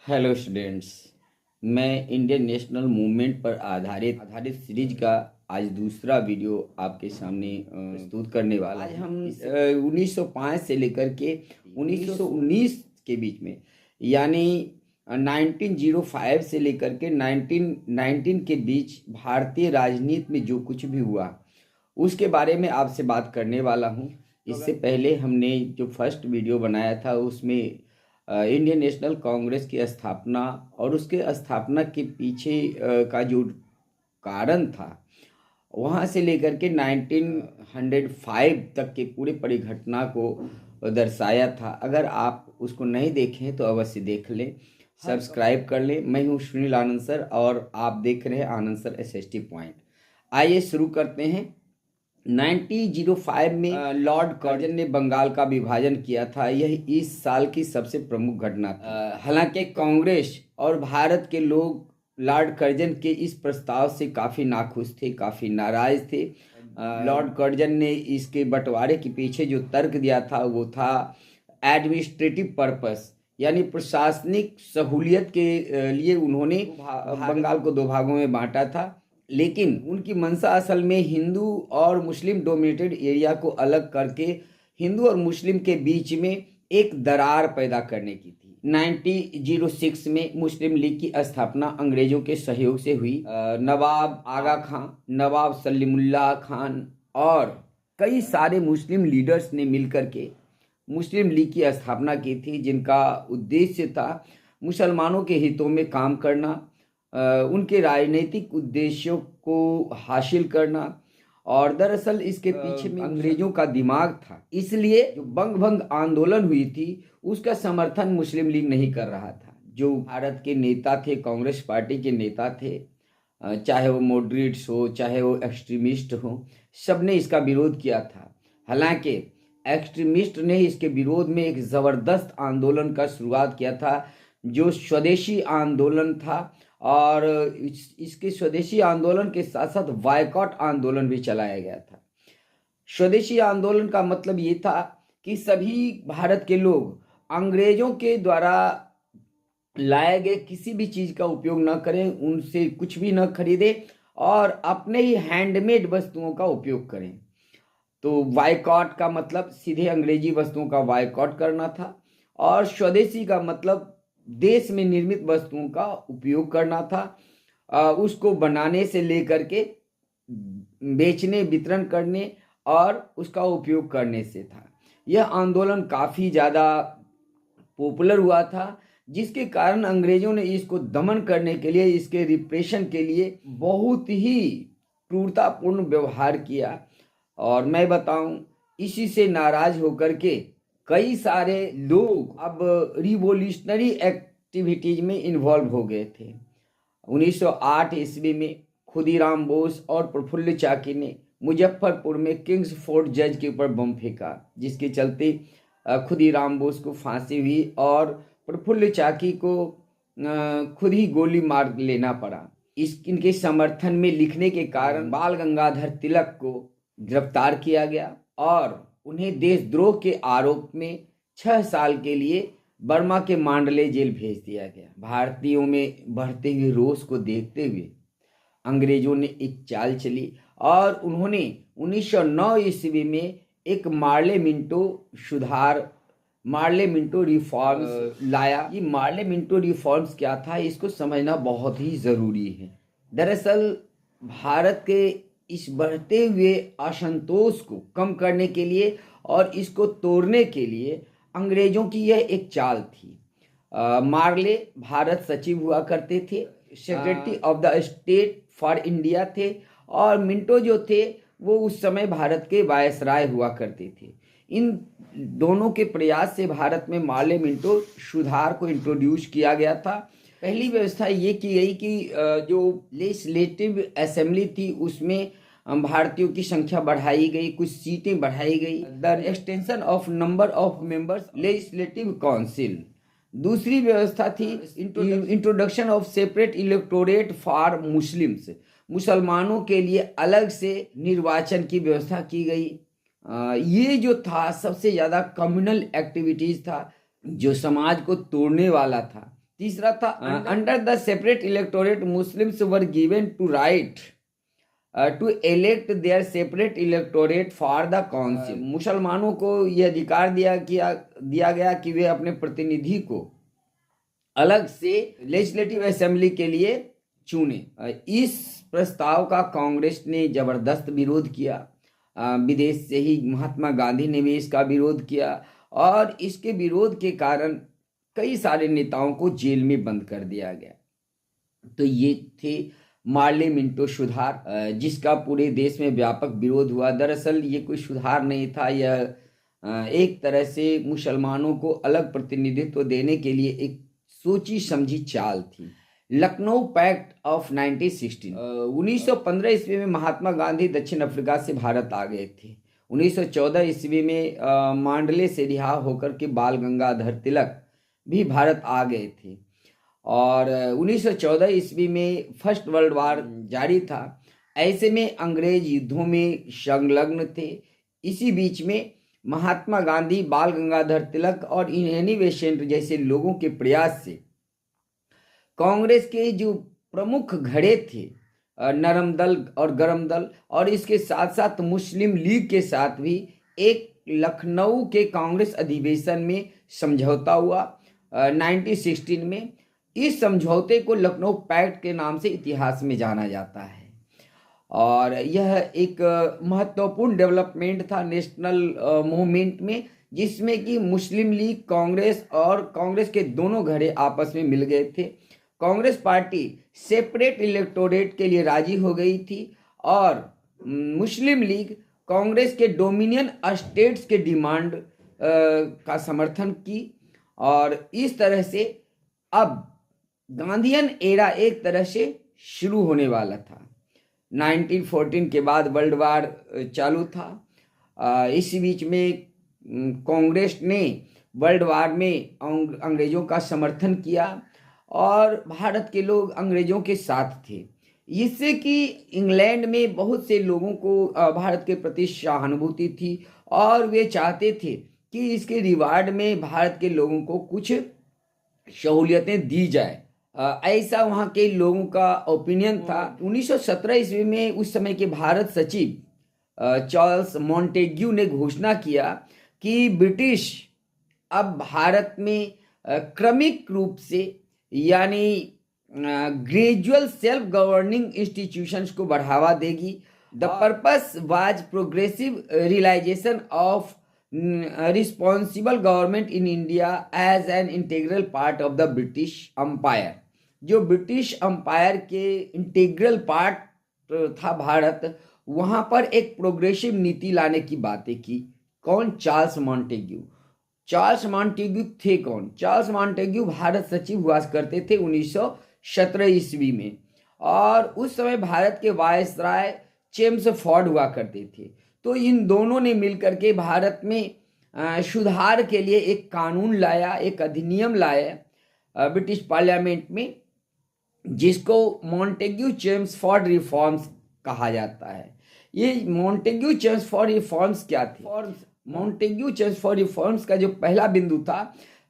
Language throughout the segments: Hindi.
Hello students. मैं इंडियन नेशनल मूवमेंट पर आधारित सीरीज का आज दूसरा वीडियो आपके सामने प्रस्तुत करने वाला हूं। आज हम 1905 से लेकर के 1919 के बीच में, यानी 1905 से लेकर के 1919 के बीच भारतीय राजनीति में जो कुछ भी हुआ उसके बारे में आपसे बात करने वाला हूं। इससे पहले हमने जो फर्स्ट वीडियो बनाया था उसमें इंडियन नेशनल कांग्रेस की स्थापना और उसके स्थापना के पीछे का जो कारण था वहाँ से लेकर के 1905 तक के पूरे परिघटना को दर्शाया था। अगर आप उसको नहीं देखें तो अवश्य देख लें, सब्सक्राइब कर लें। मैं हूँ सुनील आनंद सर और आप देख रहे हैं आनंद सर SST पॉइंट। आइए शुरू करते हैं। 1905 में लॉर्ड कर्जन ने बंगाल का विभाजन किया था। यह इस साल की सबसे प्रमुख घटना थी। हालांकि कांग्रेस और भारत के लोग लॉर्ड कर्जन के इस प्रस्ताव से काफ़ी नाखुश थे, काफ़ी नाराज थे। लॉर्ड कर्जन ने इसके बंटवारे के पीछे जो तर्क दिया था वो था एडमिनिस्ट्रेटिव पर्पस, यानी प्रशासनिक सहूलियत के लिए उन्होंने बंगाल को दो भागों में बांटा था। लेकिन उनकी मंशा असल में हिंदू और मुस्लिम डोमिनेटेड एरिया को अलग करके हिंदू और मुस्लिम के बीच में एक दरार पैदा करने की थी। 1906 में मुस्लिम लीग की स्थापना अंग्रेजों के सहयोग से हुई। नवाब आगा खान, नवाब सलीमुल्लाह खान और कई सारे मुस्लिम लीडर्स ने मिलकर के मुस्लिम लीग की स्थापना की थी, जिनका उद्देश्य था मुसलमानों के हितों में काम करना, उनके राजनीतिक उद्देश्यों को हासिल करना। और दरअसल इसके पीछे में अंग्रेजों का दिमाग था। इसलिए जो बंग भंग आंदोलन हुई थी उसका समर्थन मुस्लिम लीग नहीं कर रहा था। जो भारत के नेता थे, कांग्रेस पार्टी के नेता थे, चाहे वो मॉडरेट्स हो चाहे वो एक्सट्रीमिस्ट हो, सबने इसका विरोध किया था। हालांकि एक्सट्रीमिस्ट ने इसके विरोध में एक ज़बरदस्त आंदोलन का शुरुआत किया था जो स्वदेशी आंदोलन था। और इसके स्वदेशी आंदोलन के साथ साथ बायकॉट आंदोलन भी चलाया गया था। स्वदेशी आंदोलन का मतलब ये था कि सभी भारत के लोग अंग्रेजों के द्वारा लाए गए किसी भी चीज़ का उपयोग न करें, उनसे कुछ भी न खरीदें और अपने ही हैंडमेड वस्तुओं का उपयोग करें। तो बायकॉट का मतलब सीधे अंग्रेजी वस्तुओं का बायकॉट करना था और स्वदेशी का मतलब देश में निर्मित वस्तुओं का उपयोग करना था। उसको बनाने से लेकर के बेचने, वितरण करने और उसका उपयोग करने से था। यह आंदोलन काफ़ी ज़्यादा पॉपुलर हुआ था, जिसके कारण अंग्रेजों ने इसको दमन करने के लिए, इसके रिप्रेशन के लिए बहुत ही क्रूरतापूर्ण व्यवहार किया। और मैं बताऊं, इसी से नाराज होकर के कई सारे लोग अब रिवोल्यूशनरी एक्टिविटीज में इन्वॉल्व हो गए थे। 1908 ईस्वी में खुदीराम बोस और प्रफुल्ल चाकी ने मुजफ्फरपुर में किंग्स फोर्ट जज के ऊपर बम फेंका, जिसके चलते खुदीराम बोस को फांसी हुई और प्रफुल्ल चाकी को खुद ही गोली मार लेना पड़ा। इनके समर्थन में लिखने के कारण बाल गंगाधर तिलक को गिरफ्तार किया गया और उन्हें देशद्रोह के आरोप में 6 साल के लिए बर्मा के मांडले जेल भेज दिया गया। भारतीयों में बढ़ते हुए रोष को देखते हुए अंग्रेजों ने एक चाल चली और उन्होंने 1909 ईस्वी में एक मार्ले मिंटो रिफॉर्म्स लाया। ये मार्ले मिंटो रिफॉर्म्स क्या था, इसको समझना बहुत ही ज़रूरी है। दरअसल भारत के इस बढ़ते हुए असंतोष को कम करने के लिए और इसको तोड़ने के लिए अंग्रेजों की यह एक चाल थी। मार्ले भारत सचिव हुआ करते थे, secretary of the state for India थे, और मिंटो जो थे वो उस समय भारत के वायसराय हुआ करते थे। इन दोनों के प्रयास से भारत में मार्ले मिंटो सुधार को इंट्रोड्यूस किया गया था। पहली व्यवस्था ये की गई कि जो लेजिस्लेटिव असेंबली थी उसमें भारतीयों की संख्या बढ़ाई गई, कुछ सीटें बढ़ाई गई। The extension of number of members legislative council. दूसरी व्यवस्था थी introduction of separate electorate for Muslims. मुसलमानों के लिए अलग से निर्वाचन की व्यवस्था की गई। ये जो था सबसे ज़्यादा कम्युनल एक्टिविटीज़ था, जो समाज को तोड़ने वाला था। तीसरा था under the separate electorate Muslims were given to right to elect their separate electorate for the council. मुसलमानों को यह अधिकार दिया गया कि वे अपने प्रतिनिधि को अलग से लेजिस्लेटिव असेंबली के लिए चुने। इस प्रस्ताव का कांग्रेस ने जबरदस्त विरोध किया। विदेश से ही महात्मा गांधी ने भी इसका विरोध किया और इसके विरोध के कारण कई सारे नेताओं को जेल में बंद कर दिया गया। तो ये थे मार्ले मिंटो सुधार, जिसका पूरे देश में व्यापक विरोध हुआ। दरअसल ये कोई सुधार नहीं था, यह एक तरह से मुसलमानों को अलग प्रतिनिधित्व देने के लिए एक सोची समझी चाल थी। लखनऊ पैक्ट ऑफ 1915 ईस्वी में महात्मा गांधी दक्षिण अफ्रीका से भारत आ गए थे। 1914 ईस्वी में मांडले से रिहा होकर के बाल गंगाधर तिलक भी भारत आ गए थे और 1914 ईस्वी में फर्स्ट वर्ल्ड वार जारी था। ऐसे में अंग्रेज युद्धों में संलग्न थे। इसी बीच में महात्मा गांधी, बाल गंगाधर तिलक और एनी बेसेंट जैसे लोगों के प्रयास से कांग्रेस के जो प्रमुख घड़े थे, नरम दल और गरम दल, और इसके साथ साथ मुस्लिम लीग के साथ भी एक लखनऊ के कांग्रेस अधिवेशन में समझौता हुआ 1916 में। इस समझौते को लखनऊ पैक्ट के नाम से इतिहास में जाना जाता है और यह एक महत्वपूर्ण डेवलपमेंट था नेशनल मूवमेंट में, जिसमें कि मुस्लिम लीग, कांग्रेस और कांग्रेस के दोनों घड़े आपस में मिल गए थे। कांग्रेस पार्टी सेपरेट इलेक्टोरेट के लिए राजी हो गई थी और मुस्लिम लीग कांग्रेस के डोमिनियन स्टेट्स के डिमांड का समर्थन की और इस तरह से अब गांधीयन एरा एक तरह से शुरू होने वाला था। 1914 के बाद वर्ल्ड वार चालू था। इसी बीच में कांग्रेस ने वर्ल्ड वार में अंग्रेजों का समर्थन किया और भारत के लोग अंग्रेजों के साथ थे, इससे कि इंग्लैंड में बहुत से लोगों को भारत के प्रति सहानुभूति थी और वे चाहते थे कि इसके रिवार्ड में भारत के लोगों को कुछ सहूलियतें दी जाए। ऐसा वहाँ के लोगों का ओपिनियन था। 1917 ईस्वी में उस समय के भारत सचिव चार्ल्स मॉन्टेग्यू ने घोषणा किया कि ब्रिटिश अब भारत में क्रमिक रूप से यानी ग्रेजुअल सेल्फ गवर्निंग इंस्टीट्यूशंस को बढ़ावा देगी। The purpose was progressive realisation of responsible government in India as an integral part of the British empire. जो ब्रिटिश अम्पायर के इंटीग्रल पार्ट था भारत, वहाँ पर एक प्रोग्रेसिव नीति लाने की बातें की। कौन? Charles Montagu. चार्ल्स मॉन्टेग्यू थे कौन? चार्ल्स मॉन्टेग्यू भारत सचिव हुआ करते थे 1917 ईस्वी में और उस समय भारत के वायसराय चेम्सफोर्ड हुआ करते थे। तो इन दोनों ने मिलकर के भारत में सुधार के लिए एक कानून लाया, एक अधिनियम लाया ब्रिटिश पार्लियामेंट में, जिसको मॉन्टेग्यू चेम्सफोर्ड रिफॉर्म्स कहा जाता है। ये मॉन्टेग्यू चेम्सफोर्ड रिफॉर्म्स क्या थे? मॉन्टेग्यू चेम्सफोर्ड रिफॉर्म्स का जो पहला बिंदु था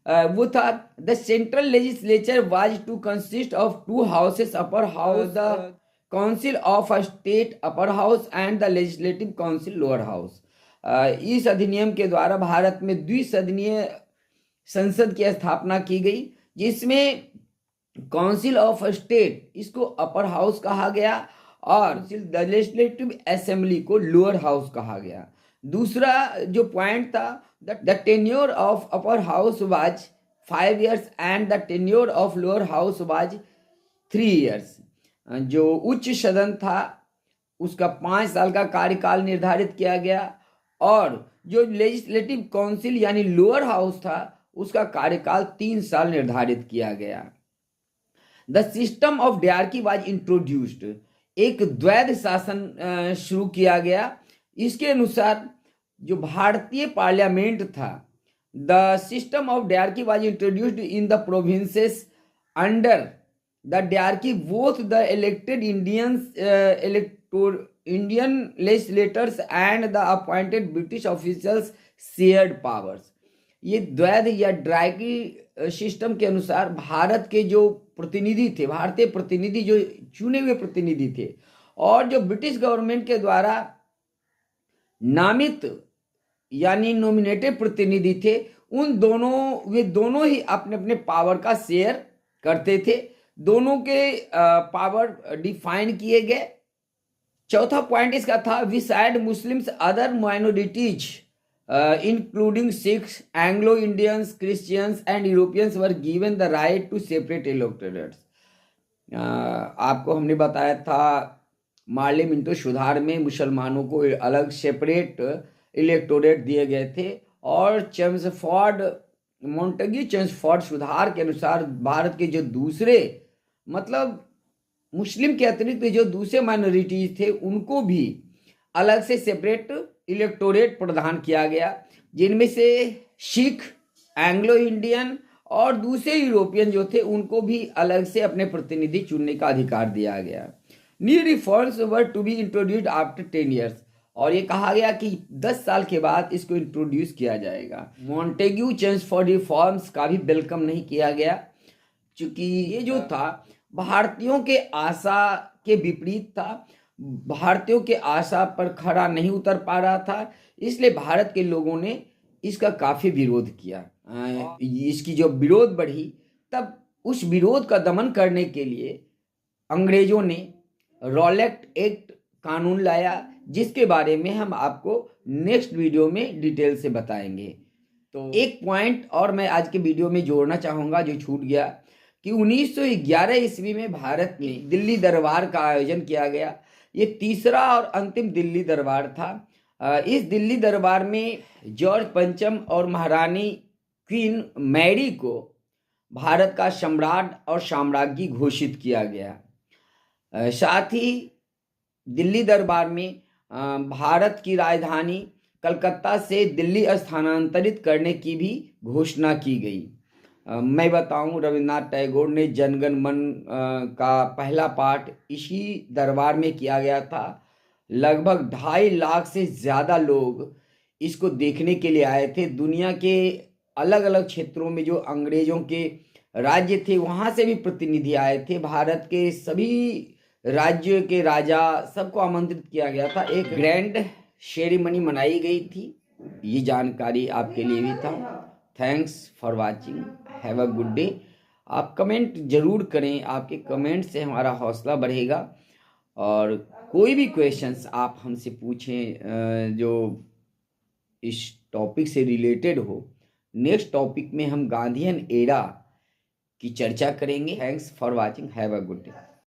वो था the central legislature was to consist of two houses, upper house the council of a state upper house and the legislative council lower house. इस अधिनियम के द्वारा भारत में द्विसदनीय संसद की स्थापना की गई, जिसमें काउंसिल ऑफ स्टेट इसको अपर हाउस कहा गया और द लेजिस्लेटिव असेंबली को लोअर हाउस कहा गया। दूसरा जो पॉइंट था, the tenure of upper house was 5 years and the tenure of lower house was 3 years। जो उच्च सदन था उसका 5 साल का कार्यकाल निर्धारित किया गया और जो लेजिस्लेटिव काउंसिल यानी लोअर हाउस था उसका कार्यकाल 3 साल निर्धारित किया गया। The system of dyarchy was introduced. एक द्वैध शासन शुरू किया गया। इसके अनुसार जो भारतीय पार्लियामेंट था, the system of dyarchy was introduced in the provinces under the dyarchy both the elected Indian legislators and the appointed British officials shared powers. ये द्वैध या डायरकी सिस्टम के अनुसार भारत के जो प्रतिनिधि थे, भारतीय प्रतिनिधि जो चुने हुए प्रतिनिधि थे, और जो ब्रिटिश गवर्नमेंट के द्वारा नामित यानी नॉमिनेटेड प्रतिनिधि थे, वे दोनों ही अपने अपने पावर का शेयर करते थे। दोनों के पावर डिफाइन किए गए। चौथा पॉइंट इसका था, besides Muslims other minorities including Sikhs, Anglo Indians, Christians and Europeans were given the right to separate electorates. आपको हमने बताया था मार्ले मिंटो सुधार में मुसलमानों को अलग सेपरेट इलेक्टोरेट दिए गए थे, और चेम्सफोर्ड मोंटेग्यू चेम्सफोर्ड सुधार के अनुसार भारत के जो दूसरे मतलब मुस्लिम के अतिरिक्त जो दूसरे माइनॉरिटीज थे उनको भी अलग से सेपरेट इलेक्टोरेट प्रदान किया गया, जिनमें से सिख, एंग्लो इंडियन और दूसरे यूरोपियन जो थे उनको भी अलग से अपने प्रतिनिधि चुनने का अधिकार दिया गया। New reforms were to be introduced after 10 years, और ये कहा गया कि 10 साल के बाद इसको इंट्रोड्यूस किया जाएगा। मॉन्टेग्यू चेम्सफोर्ड रिफॉर्म्स का भी वेलकम नहीं किया गया, क्योंकि ये जो था भारतीयों के आशा के विपरीत था, भारतीयों के आशा पर खरा नहीं उतर पा रहा था, इसलिए भारत के लोगों ने इसका काफी विरोध किया। इसकी जो विरोध बढ़ी, तब उस विरोध का दमन करने के लिए अंग्रेजों ने रॉलेट एक्ट कानून लाया, जिसके बारे में हम आपको नेक्स्ट वीडियो में डिटेल से बताएंगे। तो एक पॉइंट और मैं आज के वीडियो में जोड़ना चाहूँगा जो छूट गया, कि 1911 ईस्वी में भारत में दिल्ली दरबार का आयोजन किया गया। ये तीसरा और अंतिम दिल्ली दरबार था। इस दिल्ली दरबार में जॉर्ज पंचम और महारानी क्वीन मैरी को भारत का सम्राट और साम्राज्ञी घोषित किया गया। साथ ही दिल्ली दरबार में भारत की राजधानी कलकत्ता से दिल्ली स्थानांतरित करने की भी घोषणा की गई। मैं बताऊं, रविन्द्रनाथ टैगोर ने जनगण मन का पहला पाठ इसी दरबार में किया गया था। लगभग 2.5 लाख से ज़्यादा लोग इसको देखने के लिए आए थे। दुनिया के अलग अलग क्षेत्रों में जो अंग्रेजों के राज्य थे वहाँ से भी प्रतिनिधि आए थे। भारत के सभी राज्यों के राजा सबको आमंत्रित किया गया था। एक ग्रैंड सेरेमनी मनाई गई थी। ये जानकारी आपके लिए भी था। Thanks for watching, have a good day. आप कमेंट जरूर करें, आपके कमेंट से हमारा हौसला बढ़ेगा। और कोई भी क्वेश्चंस आप हमसे पूछें जो इस टॉपिक से रिलेटेड हो। नेक्स्ट टॉपिक में हम गांधीयन एरा की चर्चा करेंगे। Thanks for watching, have a good day.